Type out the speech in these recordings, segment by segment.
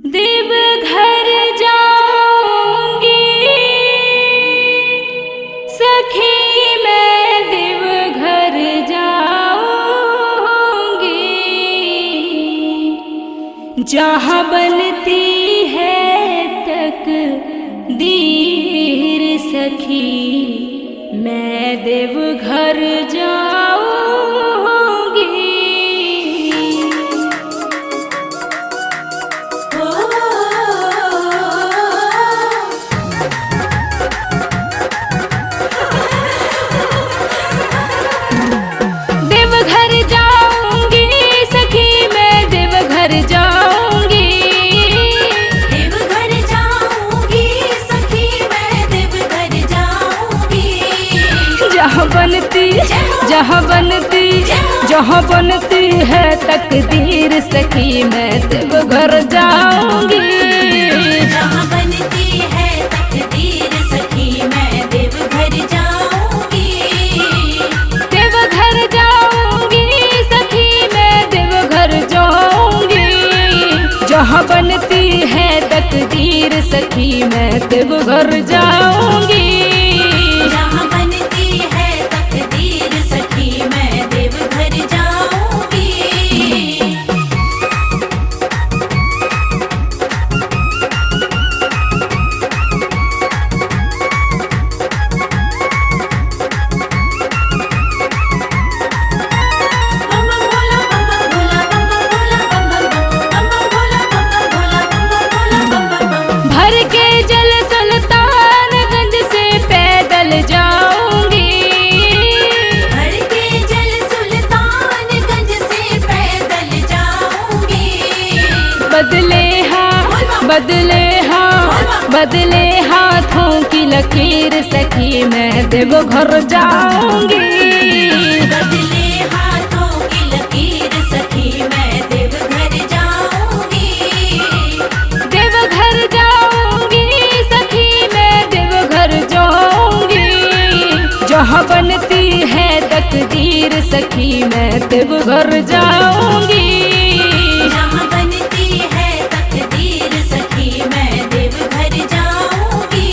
देवघर जाऊंगी सखी मैं देवघर जाऊंगी जहाँ बनती है तकदीर सखी मैं देवघर जाऊंगी। देवघर जाऊंगी सखी मैं देवघर जाऊंगी। देवघर जाऊंगी सखी मैं देवघर जाऊंगी। जहाँ बनती है तकदीर सखी मैं देवघर जाऊंगी। जहाँ बनती है तकदीर सखी मैं देवघर जाऊंगी। देवघर जाऊंगी सखी मैं देवघर जाऊंगी जहाँ बनती है तकदीर सखी मैं देवघर जाऊंगी। जहाँ बनती है तकदीर सखी मैं देवघर जाऊंगी। भर के जल सुल्तानगंज से पैदल जाऊंगी। भर के जल सुल्तानगंज से पैदल जाऊंगी। बदले हाथों की लकीर सखी मैं देवघर जाऊंगी। बदले हाथों की लकीर सखी मैं देवघर जाऊंगी। देवघर जाऊंगी सखी मैं देवघर जाऊंगी जहाँ बनती है तकदीर सखी मैं देवघर जाऊंगी। जहाँ बनती है तकदीर सखी मैं देवघर जाऊंगी।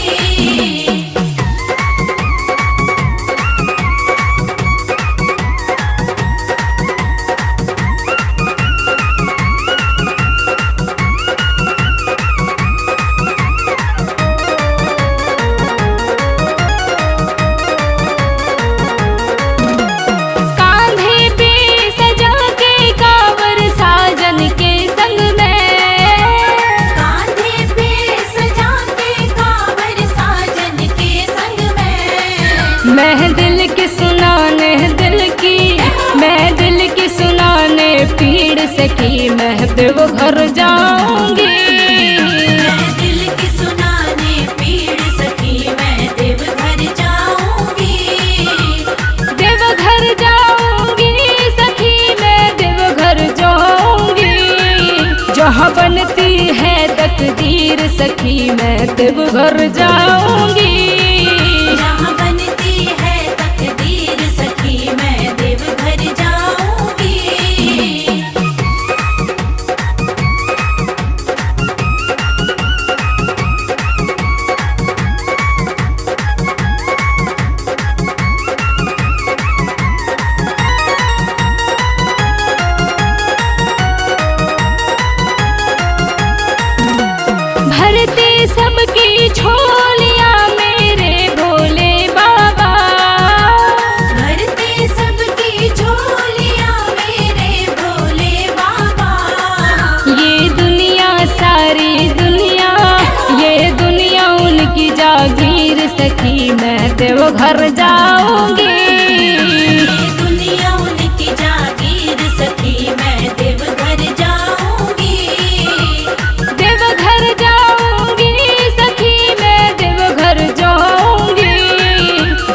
कांधे पे सजा के कांवर साजन के संग में कांधे पे सजा के कांवर साजन के संग में मैं दिल की सुनाने पीड़ सखी मैं देवघर जाऊंगी। मैं दिल की सुनाने पीड़ सखी मैं देवघर जाऊंगी। देवघर जाऊंगी सखी मैं देवघर जाऊंगी जहाँ बनती है तकदीर सखी मैं देवघर जाऊंगी। जहाँ बनती है तकदीर सखी मैं देवघर जाऊंगी। भरते सबकी झोलियां मेरे भोले बाबा। भरते सबकी झोलियां मेरे भोले बाबा। ये दुनिया उनकी जागीर सखी मैं देवघर जाऊंगी। ये दुनिया उनकी जागीर सखी मैं देवघर जाऊंगी। देवघर जाऊंगी सखी मैं देवघर जाऊंगी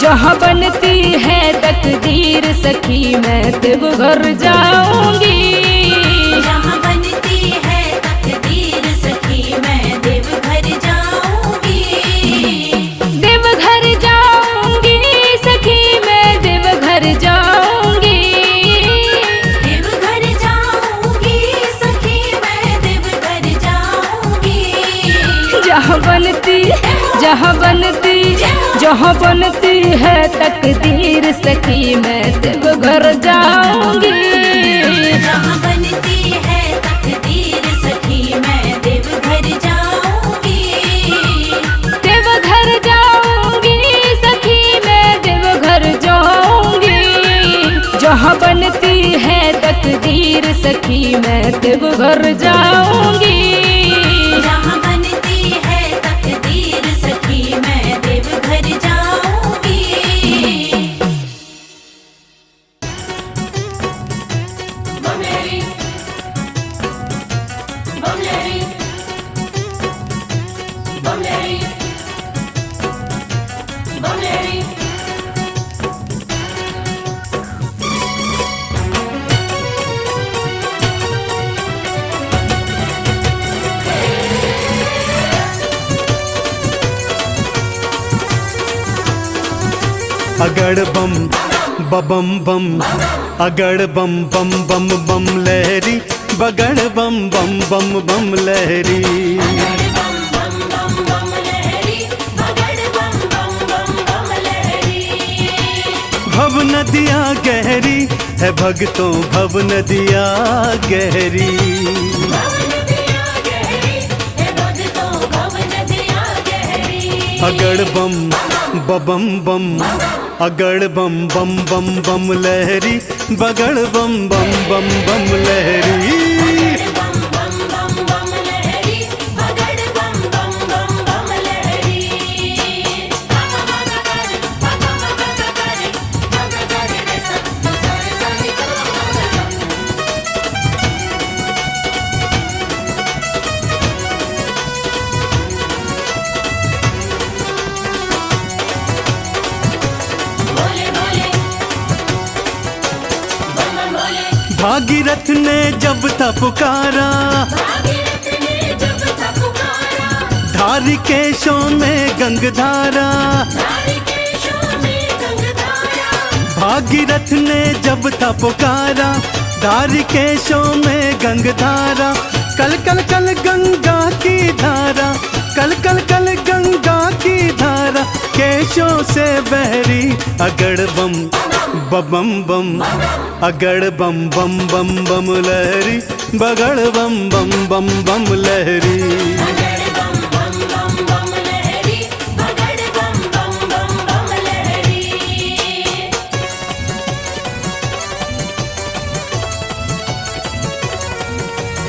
जहाँ बनती है तकदीर सखी मैं देवघर जाऊंगी। जहाँ बनती है तकदीर सखी मैं देवघर जाऊंगी। देवघर जाऊंगी सखी मैं देवघर जाऊंगी। देवघर जाऊंगी सखी मैं देवघर जाऊंगी। जहाँ बनती है तकदीर सखी मैं देवघर जाऊंगी। जहाँ बनती है तकदीर सखी मैं देवघर जाऊंगी। देवघर जाऊंगी सखी मैं देवघर जाऊंगी। जहाँ बनती है तकदीर सखी मैं देवघर जाऊंगी। जहाँ बनती है तकदीर सखी मैं देवघर जाऊंगी। बमलेरी बमलेरी बमलेरी बमलेरी अगड़ बम बबम बम अगड़ बम बम बम बम लहरी बगड़ बम बम बम बम लहरी। बम बम बम बम लहरी बगड़ बम बम बम बम लहरी। भव नदिया गहरी है भक्तों भव नदिया गहरी। भव नदिया गहरी है भक्तों भव नदिया गहरी। अगड़ बम बबम बम अगड़ बम बम बम बम लहरी बगड़ बम बम बम बम लहरी। बम बम बम बम लहरी बगड़ बम बम बम बम लहरी। बोले बोले बम बम बोले। भागीरथ ने जब था पुकारा भागीरथ ने जब था पुकारा धारी केशों में गंगधारा। धारिकेशों में गंगधारा। भागीरथ ने जब था पुकारा धारी केशों में गंगधारा। कल कल कल गंगा की धारा कल कल कल गंगा की धारा केशों से बहरी। अगड़ बम बम बम अगड़ बम बम बम बम लहरी बगड़ बम बम बम बम लहरी। बगड़ बम बम बम बम लहरी बगड़ बम बम बम बम लहरी।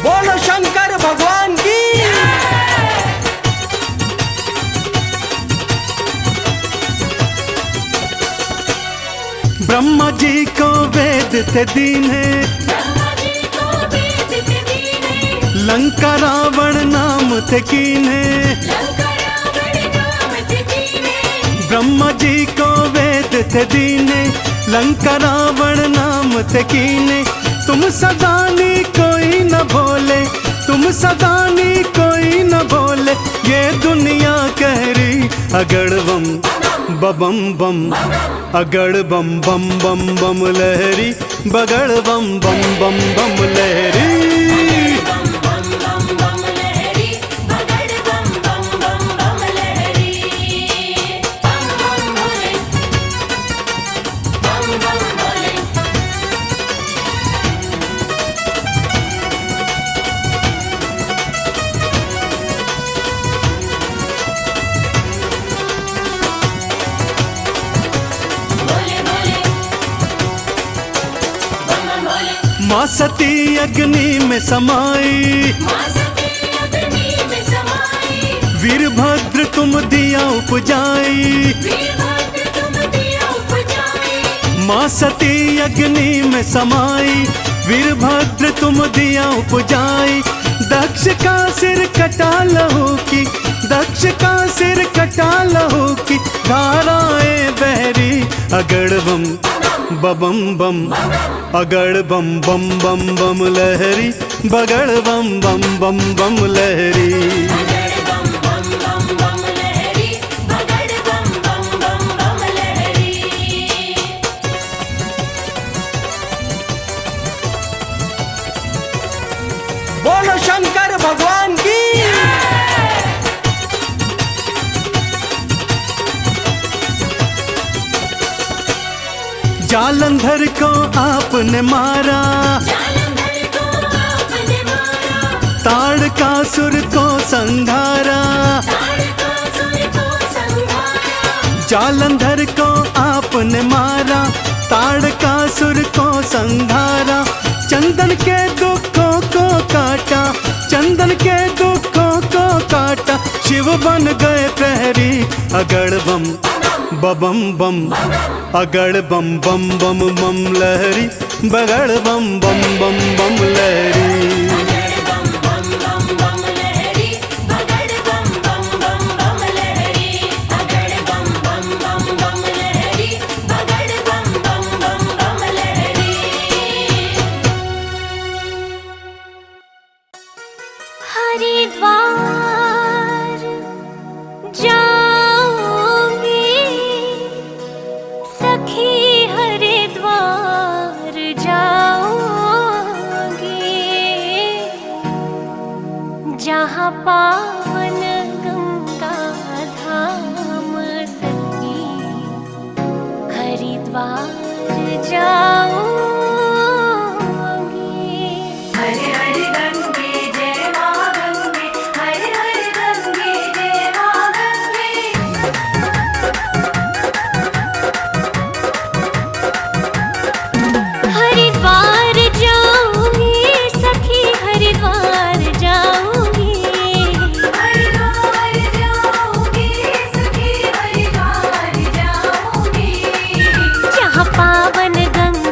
बोलो शंकर भगवान की। ब्रह्मा जी को वेद थे दीने ब्रह्मा जी को वेद थे दीने। लंका रावण नाम थे कीन्हे। लंका रावण नाम थे दीने। ब्रह्मा जी को वेद थे दीने लंका रावण नाम थे कीने। तुम सदानी कोई न बोले तुम सदानी कोई न बोले ये दुनिया कह रही। अगड़ बम बम बम अगड़ बम बम बम बम लहरी बगड़ बम बम बम बम लहरी। बम बम बम बम लहरी बगड़ बम बम बम बम लहरी। बम बम भोले बम बम भोले। बोले बोले बम बम बोले। माँ सती अग्नि में समाई माँ सती अग्नि में समाई। वीरभद्र तुम दिया उपजाई। वीरभद्र तुम दिया उपजाई। माँ सती अग्नि में समाई वीरभद्र तुम दिया उपजाई। दक्ष का सिर कटा लहू की दक्ष का सिर कटा लहू की धाराएं बहरी। अगड़ बम बम बम अगड़ बम बम बम बम लहरी बगड़ बम बम बम बम लहरी। बगड़ बम बम बम बम लहरी बगड़ बम बम बम बम लहरी। बोलो शंकर भगवान की। जालंधर को आपने मारा, जालंधर को आपने मारा, ताड़कासुर को संघारा। ताड़कासुर को संघारा, जालंधर को आपने मारा, ताड़कासुर को संघारा। चंदन के दुखों को काटा, चंदन के दुखों को काटा। शिव बन गए प्रहरी, अगड़ बम बम बम, अगड़ बम बम बम बम लहरी, बगड़ बम बम बम बम लहरी। बगड़ बम बम बम बम लहरी, बगड़ बम बम बम बम लहरी, बगड़ बम बम बम बम लहरी, बगड़ बम बम बम बम लहरी। हरिद्वार जाऊंगी सखी, हरिद्वार जाऊंगी, जहाँ पावन गंगा धाम सखी, हरिद्वार जाऊंगी। हरे हरे गंगे जय माँ गंगे, हरे हरे गंगे जय माँ गंगे। हरिद्वार जाऊंगी सखी, हरिद्वार जाऊंगी, हरिद्वार जाऊंगी सखी, हरिद्वार जाऊंगी, जहाँ पावन गंगा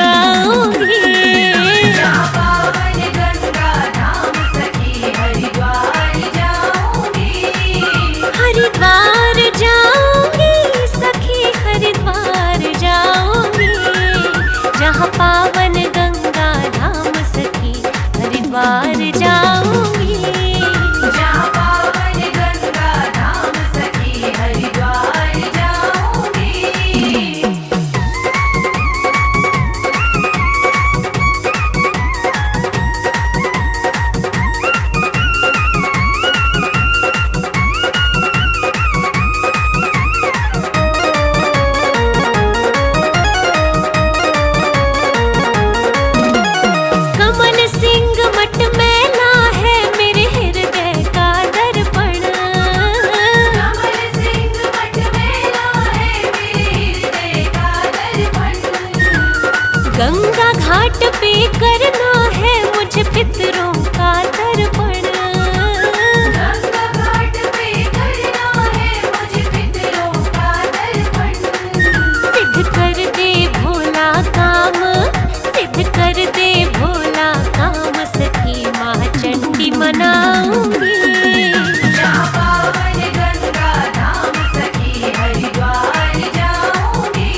गाऊंगी। जहाँ पावन गंगा धाम सखी हरिद्वार जाऊंगी। हरिद्वार जाऊंगी सखी हरिद्वार जाऊंगी। जहाँ पावन गंगा धाम सखी हरिद्वार जाऊंगी। जहाँ पावन गंगा धाम सखी हरिद्वार जाऊंगी। कमल सिंह मठ मैला है मेरे हृदय का दर्पण। कमल सिंह मठ मेला है मेरे हृदय का दर्पण। गंगा घाट पे करना है मुझे पितरों का तर्पण। गंगा घाट पे करना है मुझे पितरों का तर्पण। सिद्ध कर दे भोला काम, सिद्ध कर दे भोला काम सखी माँ चंडी मनाऊंगी। जहाँ पावन गंगा धाम सखी हरिद्वार जाऊंगी।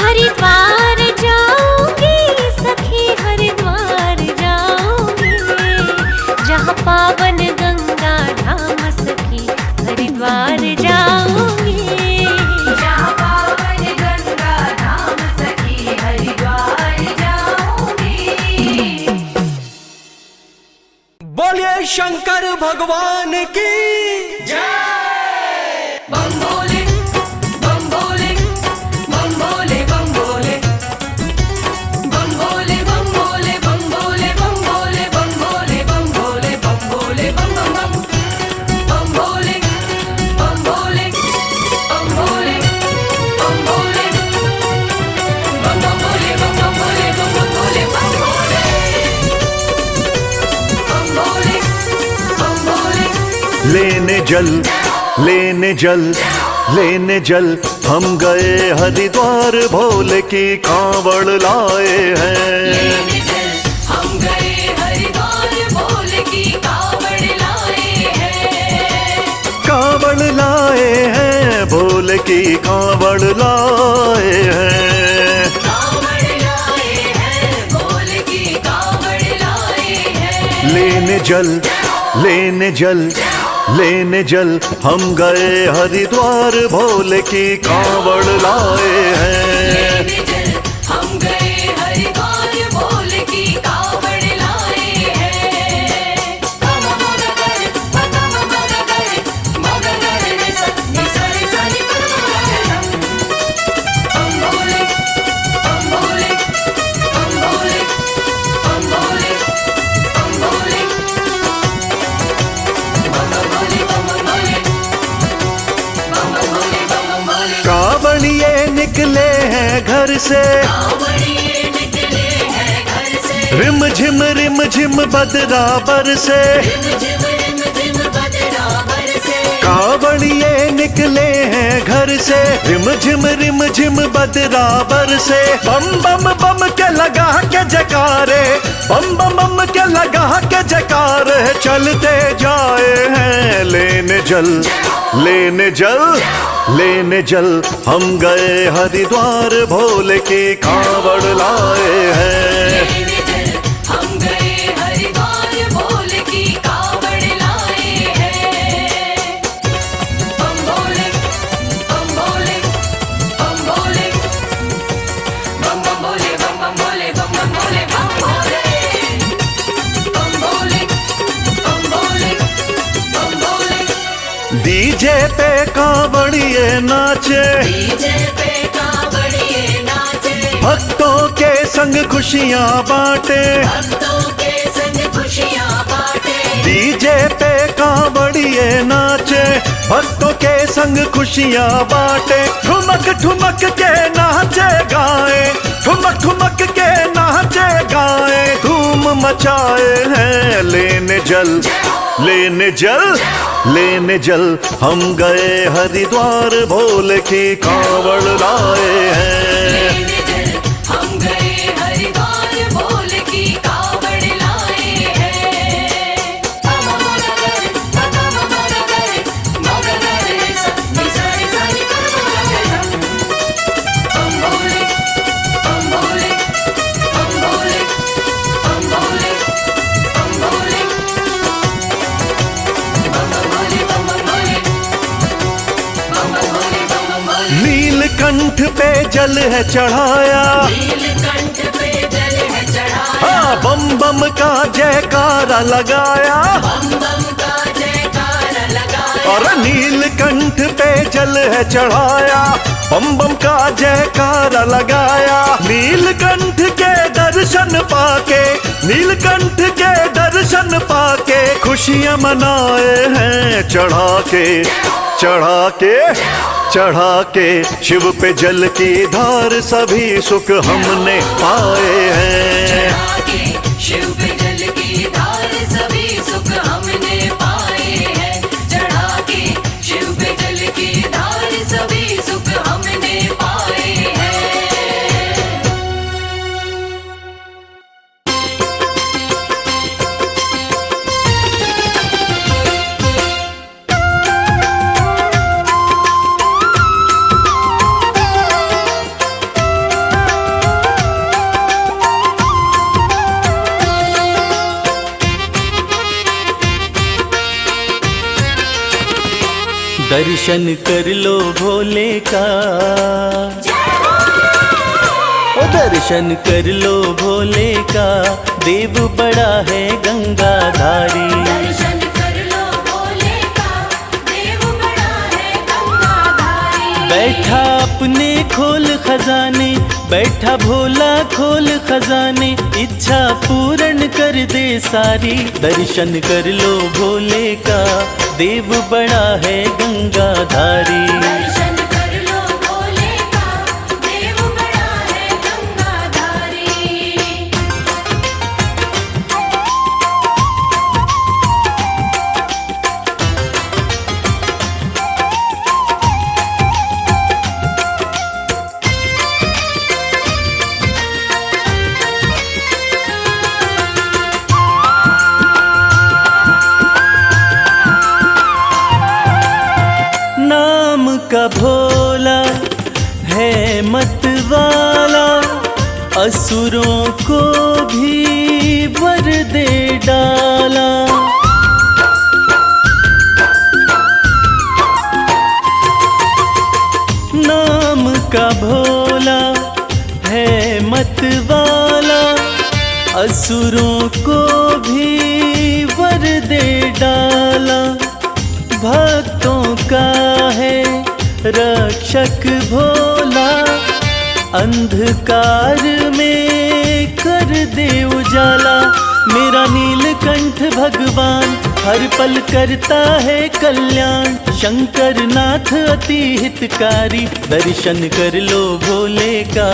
हरिद्वार जाऊंगी सखी हरिद्वार जाऊंगी। जहाँ पावन गंगा धाम सखी हरिद्वार जाऊंगी। जहाँ पावन गंगा धाम सखी हरिद्वार जाऊंगी। बोलिए शंकर भगवान की बम भोले बम भोले बम भोले बम भोले बम भोले बम भोले बम भोले बम भोले बम भोले बम भोले बम भोले बम बम बम बम भोले बम भोले बम भोले बम भोले बम बम भोले बम बम भोले बम बम भोले बम भोले बम भोले बम भोले। लेने जल लेने जल लेने जल हम गए हरिद्वार भोले की कांवड़ लाए हैं। लेने चल हम गए हरिद्वार भोले की कांवड़ लाए हैं। कांवड़ लाए हैं भोले की कांवड़ लाए हैं। कांवड़ लाए हैं भोले की कांवड़ लाए हैं। लेने जल लेने जल लेने जल हम गए हरिद्वार भोले की कांवड़ लाए हैं। लेने चल हम गए हरिद्वार भोले की कांवड़ लाए हैं। मम मगगर पतम मगगर मगगर रे सा नि सा रे सा नि पतम मगगर। बम भोले बम भोले बम भोले बम भोले बम भोले बम भोले बम भोले बम भोले बम भोले। कांवड़िए निकले हैं घर से कांवड़िए निकले हैं घर से। रिम झिम बदराबर से। रिम झिम बदराबर से। कांवड़िए निकले हैं घर से रिम झिम बदराबर से। बम बम बम के लगा के जकारे बम बम बम के लगा के जकारे चलते जाए हैं। लेने जल लेने जल लेने जल हम गए हरिद्वार भोले की कांवड़ लाए हैं। लेने चल हम गए हरिद्वार भोले की कांवड़ लाए हैं। बम भोले बम भोले बम भोले बम बम भोले बम बम भोले बम बम भोले बम भोले बम भोले बम भोले बम भोले। डीजे पे कांवड़िए नाचे डीजे पे कांवड़िए नाचे। भक्तों के संग खुशियाँ बांटे। भक्तों के संग खुशियाँ बांटे। डीजे पे कांवड़िए नाचे भक्तों के संग खुशियाँ बांटे। ठुमक ठुमक के नाचे गाए ठुमक ठुमक के नाचे गाए धूम मचाए हैं। लेने जल लेने जल लेने जल हम गए हरिद्वार भोले की कांवड़ लाए हैं। लेने चल हम गए नीलकंठ पे जल है चढ़ाया, नीलकंठ पे जल है चढ़ाया, हाँ बम बम का जयकारा लगाया, बम बम का जयकारा लगाया, और नीलकंठ पे जल है चढ़ाया, बम बम का जयकारा लगाया। नीलकंठ के दर्शन पाके, नीलकंठ के दर्शन पाके खुशियां मनाए हैं, चढ़ा के चढ़ा के चढ़ा के शिव पे जल की धार सभी सुख हमने पाए हैं। चढ़ा के शिव पे जल की धार सभी सुख हमने पाए हैं, चढ़ा के शिव पे जल की धार सभी सुख हमने पाए हैं। दर्शन कर लो भोले का, ओ दर्शन कर लो भोले का, देव बड़ा है गंगाधारी। दर्शन कर लो भोले का, देव बड़ा है गंगाधारी। बैठा अपने खोल खजाने, बैठा भोला खोल खजाने, इच्छा पूर्ण कर दे सारी। दर्शन कर लो भोले का, देव बड़ा है गंगाधारी। दर्शन कर लो भोले का, देव बड़ा है गंगाधारी। नाम का भोला है मत वाला, असुरों को भी वर दे डाला। नाम का भोला है मत वाला, असुरों को भी वर दे डाला। भक्तों का है रक्षक भोला, अंधकार में कर दे उजाला। मेरा नीलकंठ भगवान हर पल करता है कल्याण, शंकर नाथ अति हितकारी। दर्शन कर लो भोले का,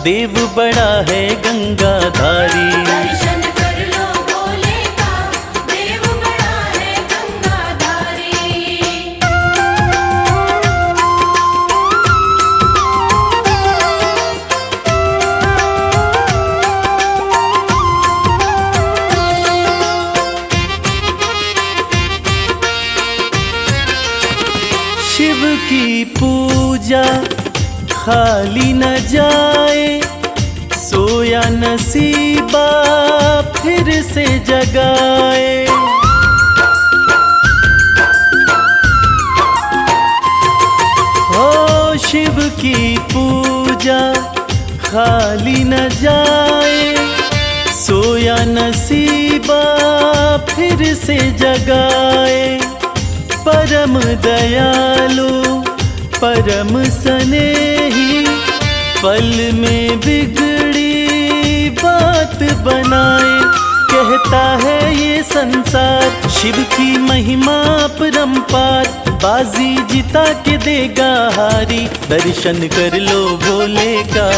देव बड़ा है गंगाधारी। दर्शन कर लो भोले का, देव बड़ा है गंगाधारी। शिव की पूजा खाली न जाए, सोया नसीबा फिर से जगाए। हो शिव की पूजा खाली न जाए, सोया नसीबा फिर से जगाए। परम दयालु परम स्नेही, पल में बिगड़ी बात बनाए। कहता है ये संसार शिव की महिमा परम्पार, बाजी जिता के देगा हारी। दर्शन कर लो भोले का,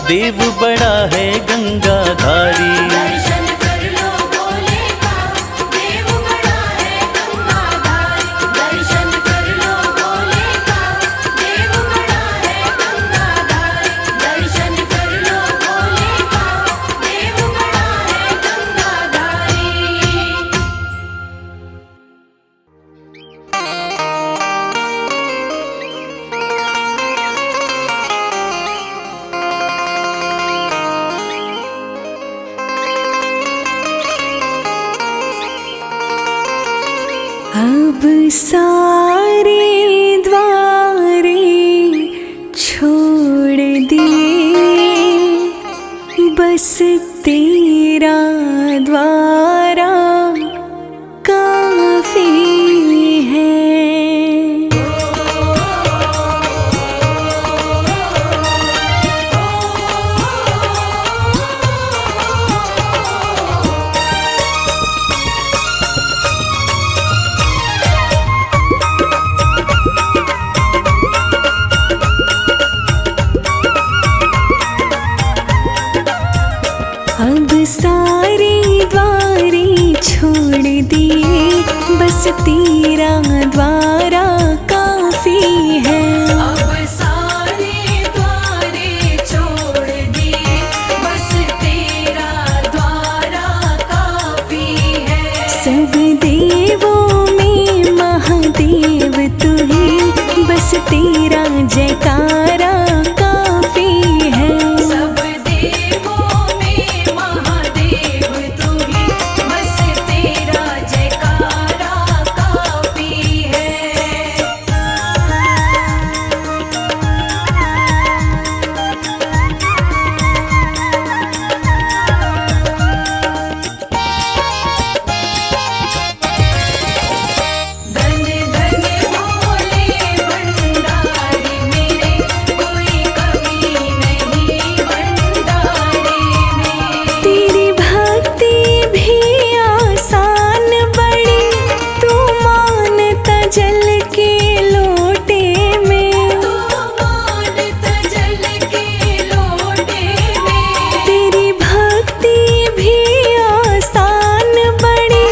देव बड़ा है गंगाधारी। दर्शन कर लो भोले का, देव बड़ा है गंगाधारी। दर्शन कर लो भोले का, देव बड़ा है गंगाधारी। दर्शन कर लो भोले का, देव बड़ा है गंगाधारी। बस तेरा द्वारा काफी है। अब सारे द्वारे छोड़ दिए, बस तेरा द्वारा काफी है। अब सारे द्वारे छोड़ दिए, बस तेरा द्वारा काफी है। सब देवों में महादेव तू ही, बस तेरा जयकारा काफी है। सब देवों में महादेव तू ही, बस तेरा जयकारा काफी है। धन धन भोले भंडारी मेरे, कोई कमी नहीं भंडारे में। तेरी भक्ति भी आसान बड़ी, तू मानता जल के लोटे में। तू मानता जल के लोटे में। तेरी भक्ति भी आसान बड़ी,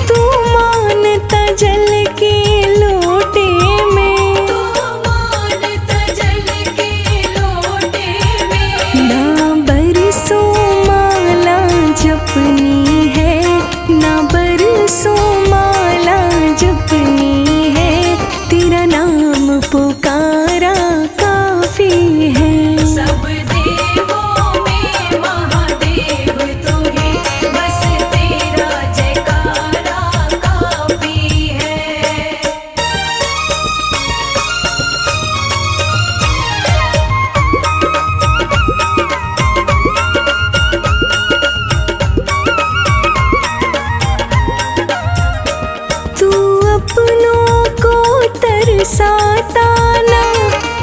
तू मानता जल के लोटे में। तू मानता जल के लोटे में। ना बरसों माला जपनी है, ना बरसों माला जपनी है, तेरा नाम पुकारा काफी है। सब देवों में महादेव तू ही, बस तेरा जयकारा काफी है। तू अपनों को तरसाता ना,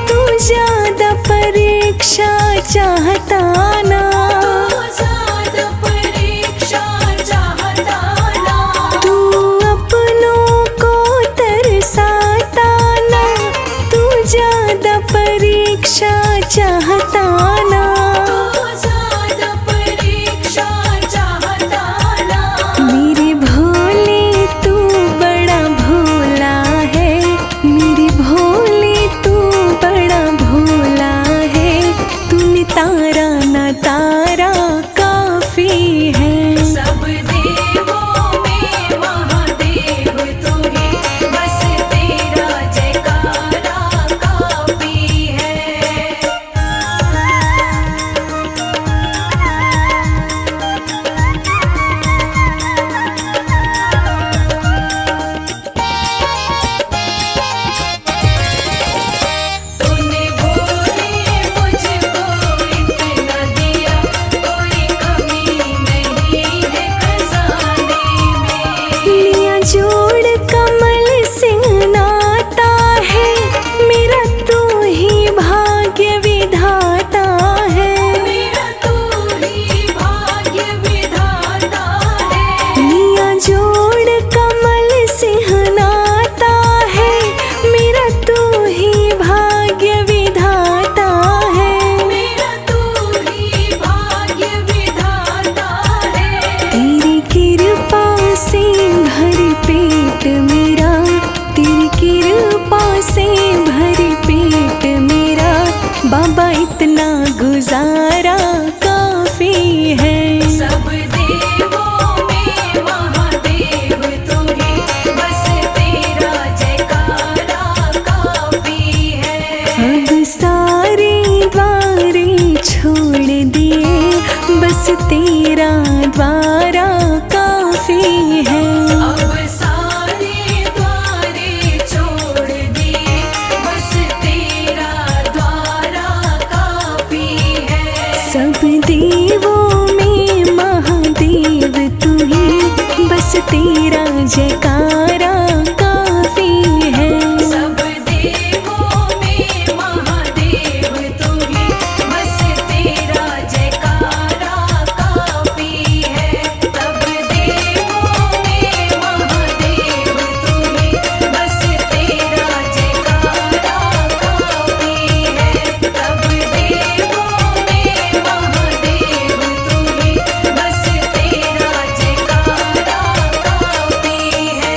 तू ज्यादा परीक्षा चाहता ना। तू ज़्यादा परीक्षा चाहता ना। तू अपनों को तरसाता ना, तू ज्यादा परीक्षा चाहता ना। तू ज़्यादा परीक्षा चाहता ना। मेरे भोले तू बड़ा भोला है, मेरे भोले तू बड़ा भोला है, तूने तारा ना तारा काफी है। सब देवों में महादेव तू ही, बस तेरा जयकारा काफी है। तूने भोले मुझको इतना दिया, कोई कमी नहीं है खजाने में। लिया जोड़ कमल सिंह नाता है, मेरा तू ही भाग्य विधाता है। मेरा तू ही भाग्य विधाता है। लिया जोड़ कमल सिंह नाता है, मेरा तू ही भाग्य विधाता है। मेरा तू ही भाग्य विधाता है। तेरी कृपा से भर पेट मेरा, तेरी कृपा से भर पेट मेरा, बाबा इतना गुजारा काफी है। सब देवों में महादेव तू ही, बस तेरा जयकारा काफी है। अब सारे द्वारे छोड़ दिए, बस तेरा द्वारा काफी है। अब सारे द्वारे छोड़ दिए, बस तेरा द्वारा काफी है। सब देवों तेरा जयकारा काफी है। सब देवों में महादेव तू ही, बस तेरा जयकारा काफी है। सब देवों में महादेव तू ही, बस तेरा जयकारा काफी है। सब देवों में महादेव तू ही, बस तेरा जयकारा काफी है।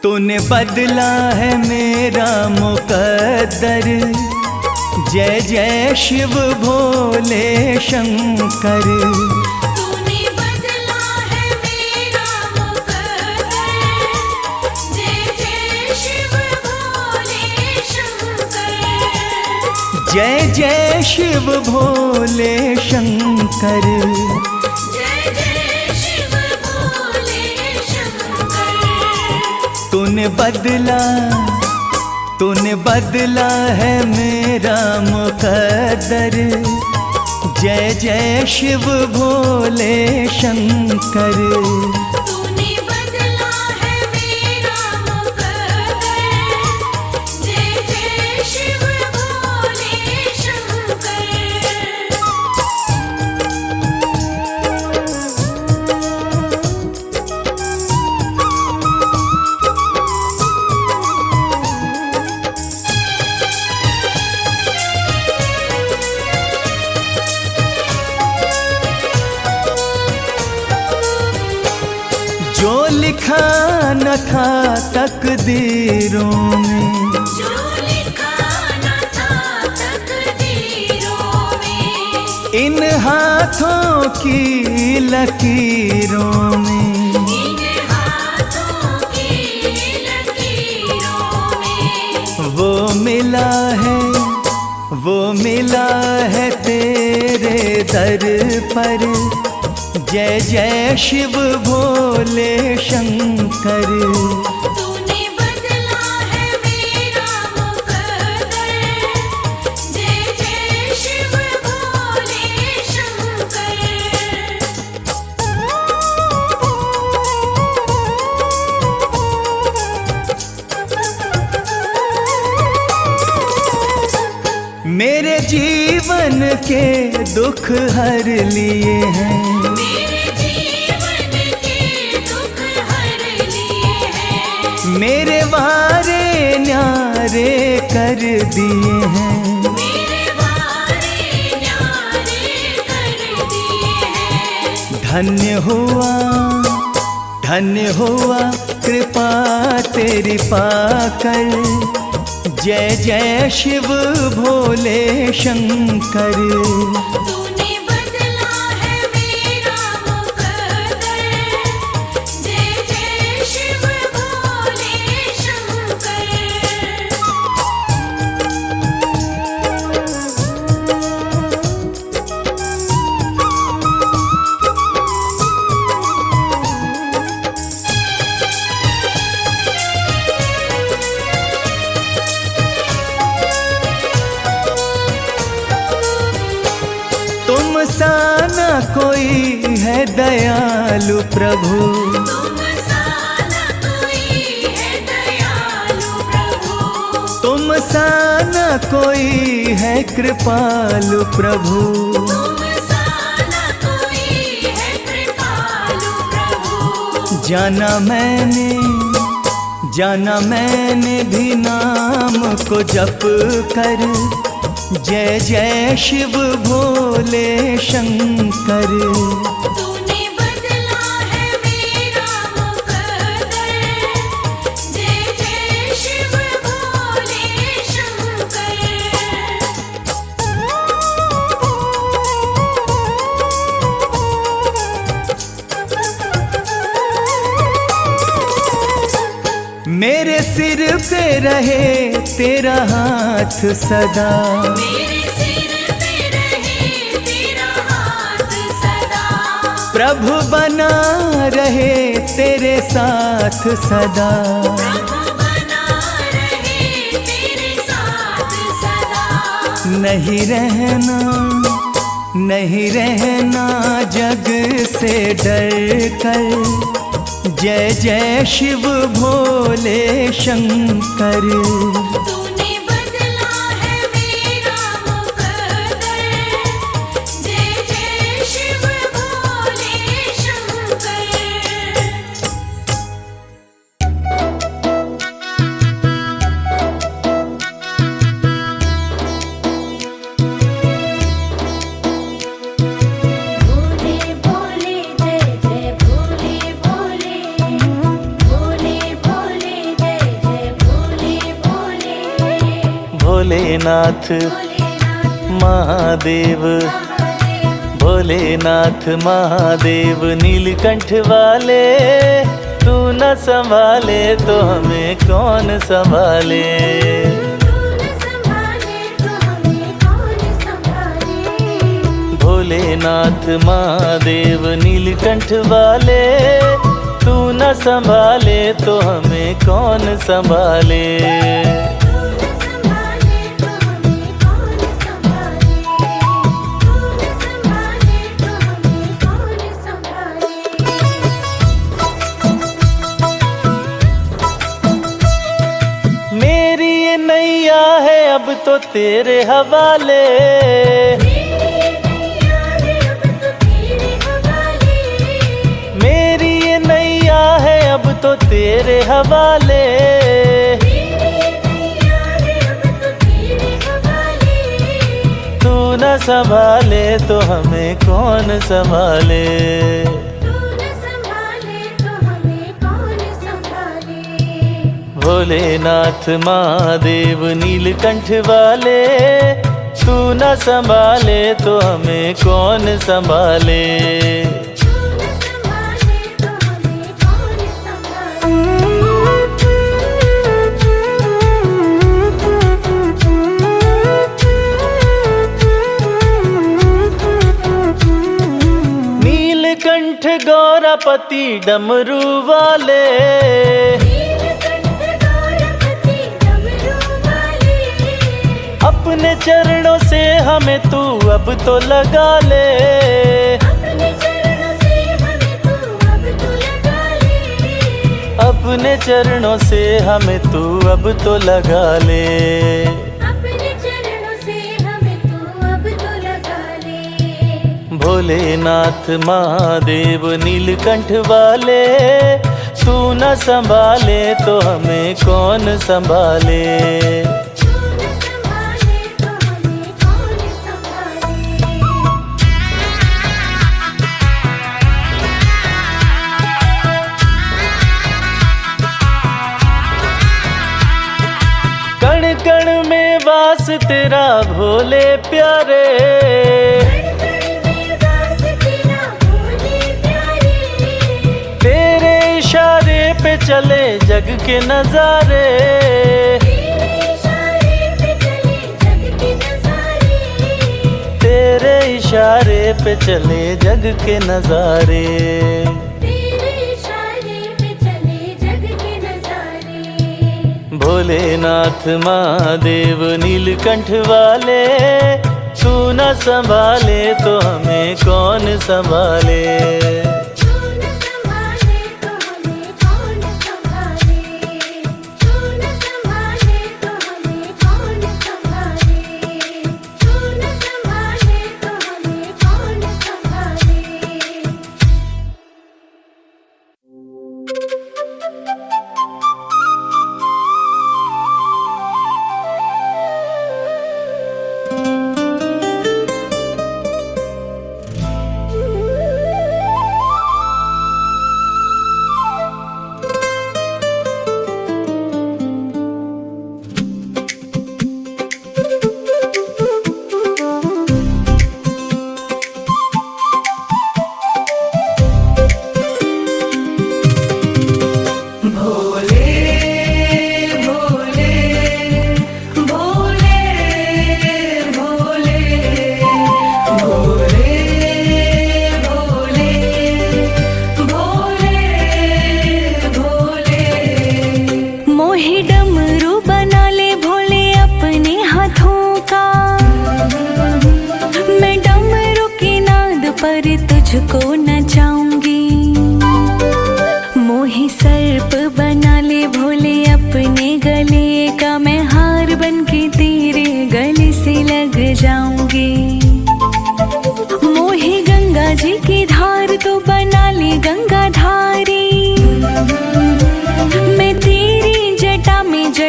तूने बदला है मेरा मुकद्दर, जय जय शिव भोले शंकर। तूने बदला है मेरा मुकद्दर, जय जय शिव भोले शंकर। जय जय शिव भोले शंकर। जय जय शिव भोले शंकर। तूने बदला है मेरा मुकद्दर, जय जय शिव भोले शंकर। तूने बदला है मेरा मुकद्दर, जय जय शिव भोले शंकर। जो लिखा न था तकदीरों में, जो लिखा न था तकदीरों में, इन हाथों की लकीरों में, इन हाथों की लकीरों में, वो मिला है तेरे दर पर। जय जय शिव भोले शंकर। तूने बदला है मेरा मुकद्दर, जय जय शिव भोले शंकर। मेरे जीवन के दुख हर लिए हैं, मेरे जीवन के दुख हर लिए हैं। मेरे वारे न्यारे कर दिए हैं। मेरे वारे न्यारे कर दिए हैं। धन्य हुआ कृपा तेरी पाकर। जय जय शिव भोले शंकर। तूने बदला है मेरा मुकद्दर, जय जय शिव भोले शंकर। तुम सा न कोई है दयालु प्रभु, तुम सा न कोई है दयालु प्रभु। तुम सा न कोई है कृपालु प्रभु। तुम सा न कोई है कृपालु प्रभु। जाना मैंने भी नाम को जप कर। जय जय शिव भोले शंकर। तूने बदला है मेरा मुकद्दर, जय जय शिव भोले शंकर। मेरे सिर पे रहे तेरा हाथ सदा, मेरे सिर पे रहे तेरा हाथ सदा, प्रभु बना रहे तेरे साथ सदा। प्रभु बना रहे तेरे साथ सदा। नहीं रहना, नहीं रहना जग से डर कर, जय जय शिव भोले शंकर। तूने बदला है मेरा मुकद्दर, जय जय शिव भोले शंकर। भोले भोले जय जय भोले भोले, भोले भोले जय जय भोले भोले। भोलेनाथ महादेव, भोलेनाथ महादेव नीलकंठ वाले, तू न संभाले तो हमें कौन संभाले। भोलेनाथ महादेव नीलकंठ वाले, तू न संभाले तो हमें कौन संभाले। मेरी ये नैया है अब तो तेरे हवाले, मेरी ये नैया है अब तो तेरे हवाले। तू न संभाले तो हमें कौन संभाले। भोलेनाथ महादेव नीलकंठ वाले, तू न संभाले तो हमें कौन संभाले। नीलकंठ गौरापति डमरू वाले, अपने चरणों से हमें तू अब तो लगा ले। अपने चरणों से हमें तू अब तो लगा ले। भोलेनाथ महादेव नीलकंठ वाले, तू न संभाले तो हमें कौन संभाले। कण कण में वास तेरा भोले प्यारे, तेरे इशारे पे चले जग के नजारे। तेरे इशारे पे चले जग के नजारे। भोलेनाथ महादेव नीलकंठ वाले, तू न संभाले तो हमें कौन संभाले।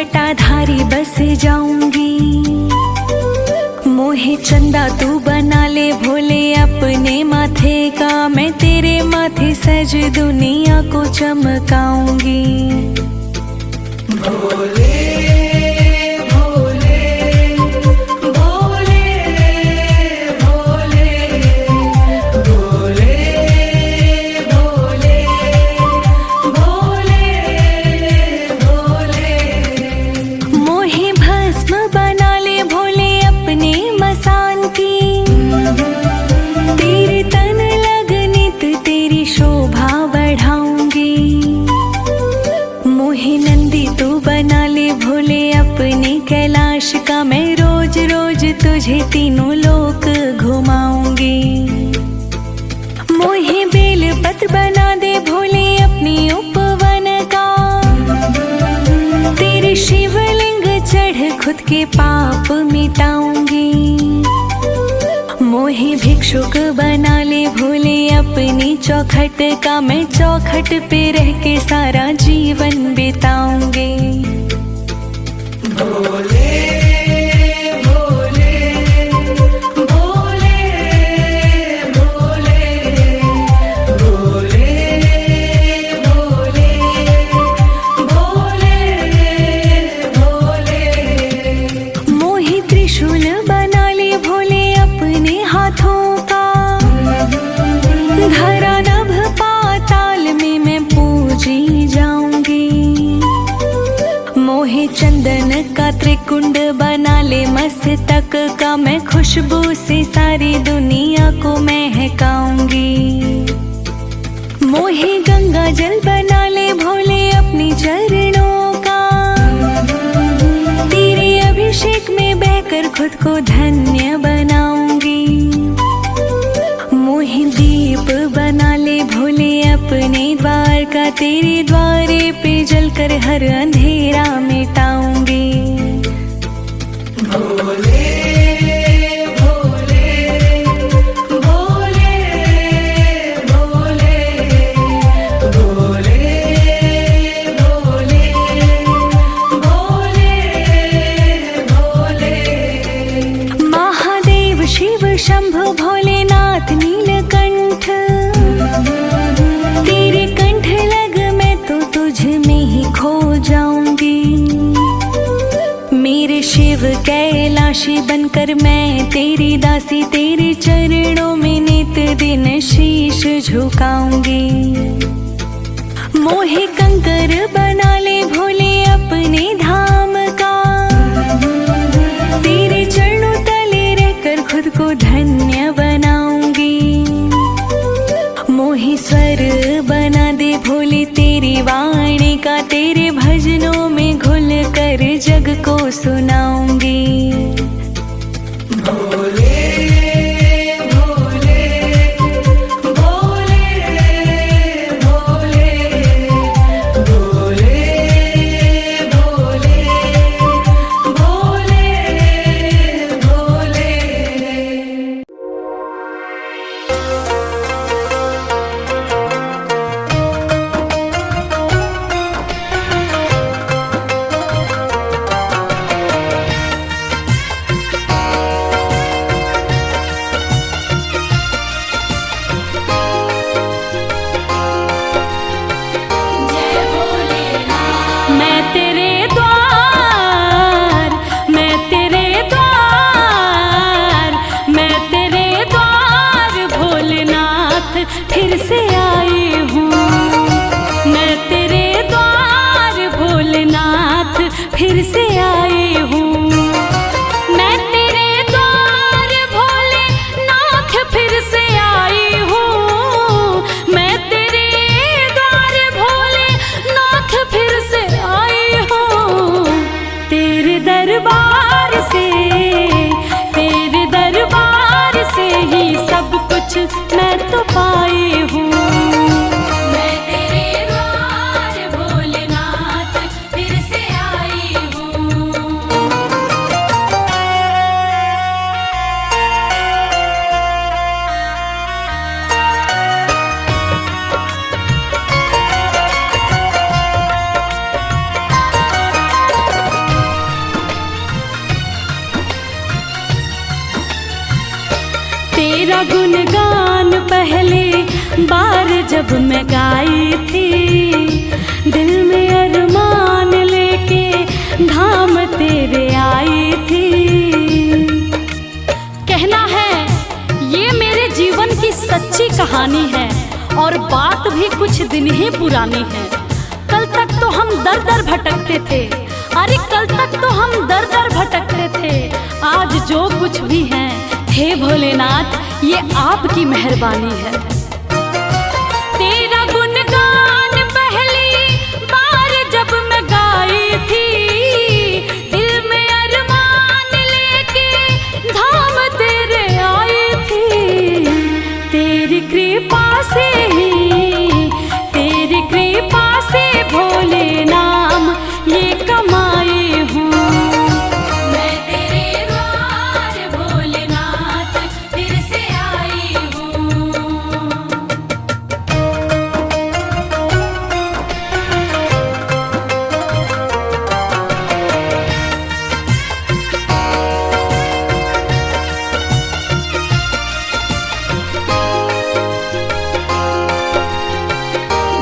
जटाधारी बस जाऊंगी। मोहे चंदा तू बना ले भोले अपने माथे का, मैं तेरे माथे सज दुनिया को चमकाऊंगी। भोले भोले भोले भोले भोले भोले भोले भोले। मोहे भस्म बना ले भोले अपने मसान की, तेरे तन लगनित तेरी शोभा बढ़ाऊंगी। मोहे नंदी तू बना ले भोले अपने कैलाश का, मैं रोज रोज तुझे तीनों लोक घुमाऊंगी। मोहे बेल पत्र बना दे भोले अपनी उपवन का, तेरे शिवलिंग चढ़ खुद के पाप मिटाऊंगी। मोहे भिक्षुक बना ले भोले अपनी चौखट का, मैं चौखट पे रह के सारा जीवन बिताऊंगी। भोले भोले भोले भोले भोले भोले भोले भोले। मोहे त्रिशूल बना ले भोले अपने हाथों का, धरा नभ पाताल में मैं पूजी जाऊंगी। मोहे चंदन का त्रिकुंड बना ले मस्तक का, मैं खुशबू से सारी दुनिया को महकाऊंगी। मोहे गंगा जल बना ले भोले अपनी चरणों का, तेरे अभिषेक में बहकर खुद को धन्य बनाऊंगी। मोहे दीप बना ले भोले अपने द्वार का, तेरे द्वारे पे जलकर हर अंधेरा मिटाऊंगी। भोले भोले भोले भोले भोले भोले भोले भोले। महादेव शिव शंभु भोलेनाथ नीलकंठ, तेरे कंठ लग मैं तो तुझ में ही खो जाऊंगी। मेरे शिव कैलाशी बनकर मैं तेरी दासी, तेरे चरणों में नित दिन शीश झुकाऊंगी। मोहे कंकर बना ले भोले अपने धाम का, तेरे चरणों तले रहकर खुद को धन्य बनाऊंगी। मोहे स्वर बना दे भोले तेरी वाणी का, तेरे भजनों में घुल कर जग को सुनाऊंगी। भोले भोले भोले भोले भोले भोले भोले भोले। फिर से आई हूँ मैं तेरे द्वार भोलेनाथ, फिर से आई हूँ मैं तेरे द्वार भोलेनाथ, फिर से आई हूँ मैं तेरे द्वार भोलेनाथ, फिर से आई हूँ तेरे दरबार से ही सब कुछ मैं तो पाई हूँ। मैं तेरे द्वार भोलेनाथ, फिर से आई हूँ। तेरा गुणगान पहले बार जब मैं गाई थी, दिल में अरमान लेके धाम तेरे आई थी। कहना है ये मेरे जीवन की सच्ची कहानी है और बात भी कुछ दिन ही पुरानी है। कल तक तो हम दर दर भटकते थे, अरे कल तक तो हम दर दर भटकते थे। आज जो कुछ भी है हे भोलेनाथ ये आपकी मेहरबानी है। तेरा गुणगान पहली बार जब मैं गाई थी, दिल में अरमान लेके धाम तेरे आई थी। तेरी कृपा से ही, तेरी कृपा से भोले नाम ये कमाई हूँ। मैं तेरे द्वार भोलेनाथ फिर से आई हूँ।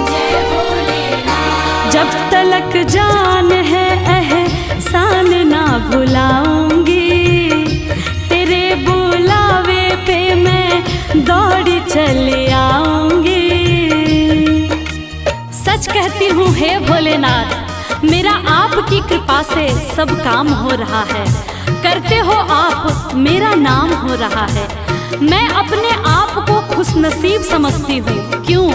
जय भोलेनाथ। जब तलक जान है एहसान ना भुलाऊंगी, तेरे बुलावे पे मैं दौड़ी चले आऊंगी। सच कहती हूँ हे भोलेनाथ, मेरा आपकी कृपा से सब काम हो रहा है। करते हो आप, मेरा नाम हो रहा है। मैं अपने आप को खुशनसीब समझती हूँ। क्यों?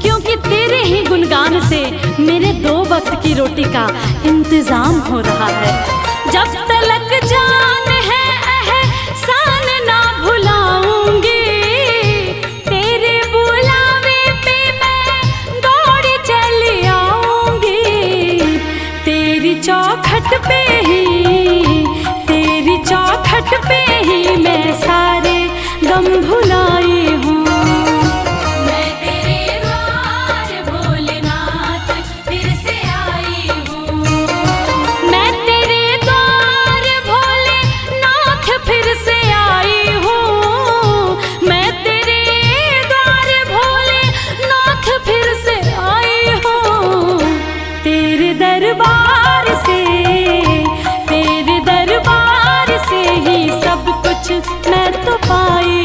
क्योंकि तेरे ही गुणगान से मेरे 2 वक्त की रोटी का इंतजाम हो रहा है। जब तलक जान है एहसान ना भुलाऊंगी, तेरे बुलावे पे मैं दौड़ी चली आऊंगी। तेरी चौखट पे ही, तेरी चौखट पे ही मैं सारे गम भुलाई हूँ। मैं तेरे द्वार भोलेनाथ फिर से आई हूँ। मैं तेरे द्वार भोलेनाथ फिर से आई हूँ। मैं तेरे द्वार भोलेनाथ फिर से आई हूँ। तेरे दरबार से, तेरे दरबार से ही सब कुछ मैं तो पाई